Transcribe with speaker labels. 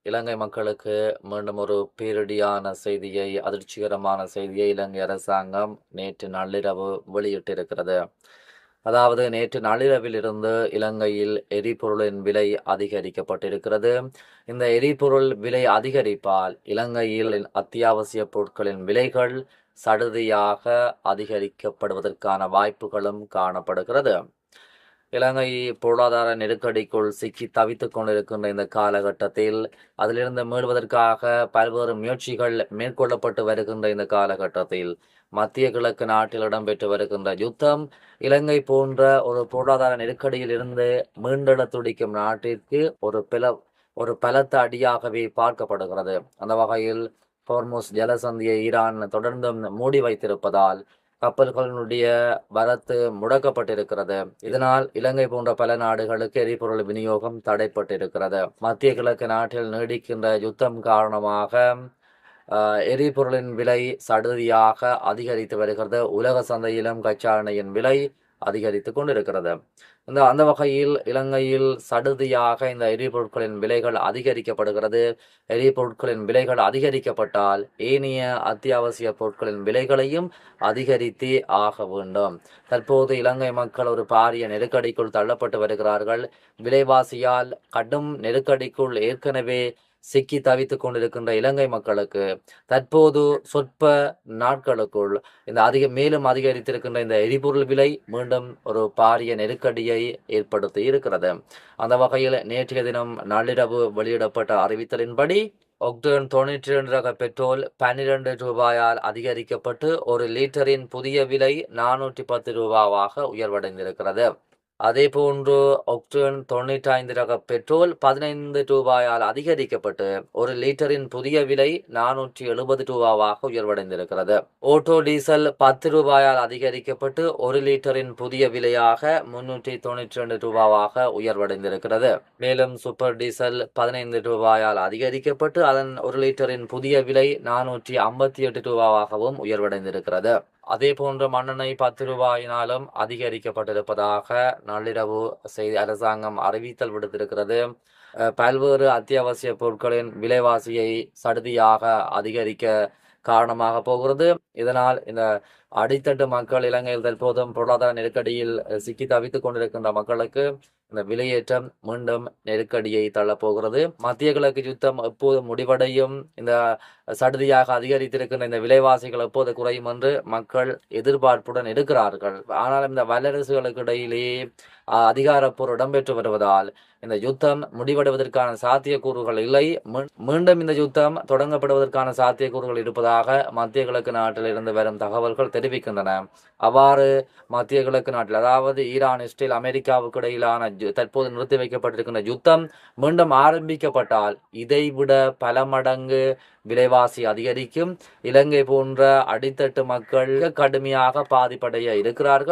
Speaker 1: இலங்கை மக்களுக்கு மீண்டும் ஒரு பேரிடியான செய்தியை, அதிர்ச்சிகரமான செய்தியை இலங்கை அரசாங்கம் நேற்று நள்ளிரவு வெளியிட்டிருக்கிறது. அதாவது நேற்று நள்ளிரவிலிருந்து இலங்கையில் எரிபொருளின் விலை அதிகரிக்கப்பட்டிருக்கிறது. இந்த எரிபொருள் விலை அதிகரிப்பால் இலங்கையில் அத்தியாவசிய பொருட்களின் விலைகள் சடுதியாக அதிகரிக்கப்படுவதற்கான வாய்ப்புகளும் காணப்படுகிறது. இலங்கை பொருளாதார நெருக்கடிக்குள் சிக்கி தவித்துக் கொண்டிருக்கின்ற இந்த காலகட்டத்தில் அதிலிருந்து மீள்வதற்காக பல்வேறு முயற்சிகள் மேற்கொள்ளப்பட்டு வருகின்ற இந்த காலகட்டத்தில் மத்திய கிழக்கு நாட்டில் இடம்பெற்று வருகின்ற யுத்தம் இலங்கை போன்ற ஒரு பொருளாதார நெருக்கடியில் இருந்து மீண்டெழ துடிக்கும் நாட்டிற்கு ஒரு பலத்த அடியாகவே பார்க்கப்படுகிறது. அந்த வகையில் ஹோர்முஸ் ஜலசந்தியை ஈரான் தொடர்ந்து மூடி வைத்திருப்பதால் கப்பல்களுடைய வரத்து முடக்கப்பட்டிருக்கிறது. இதனால் இலங்கை போன்ற பல நாடுகளுக்கு எரிபொருள் விநியோகம் தடைப்பட்டிருக்கிறது. மத்திய கிழக்கு நாட்டில் நீடிக்கின்ற யுத்தம் காரணமாக எரிபொருளின் விலை சடுதியாக அதிகரித்து வருகிறது. உலக சந்தையிலும் கச்சா எண்ணெயின் விலை அதிகரித்து கொண்டிருக்கிறது. அந்த வகையில் இலங்கையில் சடுதியாக இந்த எரிபொருட்களின் விலைகள் அதிகரிக்கப்படுகிறது. எரிபொருட்களின் விலைகள் அதிகரிக்கப்பட்டால் ஏனைய அத்தியாவசிய பொருட்களின் விலைகளையும் அதிகரித்தே ஆக வேண்டும். தற்போது இலங்கை மக்கள் ஒரு பாரிய நெருக்கடிக்குள் தள்ளப்பட்டு வருகிறார்கள். விலைவாசியால் கடும் நெருக்கடிக்குள் ஏற்கனவே சிக்கி தவித்துக் கொண்டிருக்கின்ற இலங்கை மக்களுக்கு தற்போது சொற்ப நாட்களுக்குள் இந்த மேலும் அதிகரித்திருக்கின்ற இந்த எரிபொருள் விலை மீண்டும் ஒரு பாரிய நெருக்கடியை ஏற்படுத்தி இருக்கிறது. அந்த வகையில் நேற்றைய தினம் நள்ளிரவு வெளியிடப்பட்ட அறிவித்தலின்படி ஒக்டேன் 92 ரக பெட்ரோல் 12 ரூபாயால் அதிகரிக்கப்பட்டு ஒரு லிட்டரின் புதிய விலை 410 ரூபாவாக உயர்வடைந்திருக்கிறது. அதே போன்று ஒக்டேன் 95 ரக பெட்ரோல் 15 ரூபாயால் அதிகரிக்கப்பட்டு ஒரு லிட்டரின் புதிய விலை 470 ரூபாவாக உயர்வடைந்திருக்கிறது. ஓட்டோ டீசல் 10 ரூபாயால் அதிகரிக்கப்பட்டு ஒரு லிட்டரின் புதிய விலையாக 392 ரூபாவாக உயர்வடைந்திருக்கிறது. மேலும் சூப்பர் டீசல் 15 ரூபாயால் அதிகரிக்கப்பட்டு அதன் ஒரு லிட்டரின் புதிய விலை 458 ரூபாவாகவும் உயர்வடைந்திருக்கிறது. அதே போன்று மண்ணெண்ணெய் 10 ரூபாயினாலும் அதிகரிக்கப்பட்டிருப்பதாக நள்ளிரவு செய்தி அரசாங்கம் அறிவித்தல் விடுத்திருக்கிறது. பல்வேறு அத்தியாவசிய பொருட்களின் விலைவாசியை சடுதியாக அதிகரிக்க காரணமாக போகிறது. இதனால் இந்த அடித்தட்டு மக்கள் இலங்கையில் தற்போதும் பொருளாதார நெருக்கடியில் சிக்கி தவித்துக் கொண்டிருக்கின்ற மக்களுக்கு இந்த விலையேற்றம் மீண்டும் நெருக்கடியை தள்ளப்போகிறது. மத்திய கிழக்கு யுத்தம் எப்போது முடிவடையும், இந்த சடுதியாக அதிகரித்திருக்கின்ற இந்த விலைவாசிகள் எப்போது குறையும் என்று மக்கள் எதிர்பார்ப்புடன் இருக்கிறார்கள். ஆனால் இந்த வல்லரசுகளுக்கு இடையிலேயே அதிகாரப்போர் இடம்பெற்று வருவதால் இந்த யுத்தம் முடிவடைவதற்கான சாத்தியக்கூறுகள் இல்லை. மீண்டும் இந்த யுத்தம் தொடங்கப்படுவதற்கான சாத்தியக்கூறுகள் இருப்பதாக மத்திய கிழக்கு நாட்டில் இருந்து வரும் தகவல்கள் தெரிவிக்கின்றன. அவ்வாறு மத்திய கிழக்கு நாட்டில், அதாவது ஈரான், இஸ்ரேல், அமெரிக்காவுக்கு இடையிலான தற்போது நிறுத்தி வைக்கப்பட்டிருக்கின்ற யுத்தம் மீண்டும் ஆரம்பிக்கப்பட்டால் இதைவிட பல மடங்கு விலைவாசி அதிகரிக்கும். இலங்கை போன்ற அடித்தட்டு மக்கள் கடுமையாக பாதிப்படைய இருக்கிறார்கள்.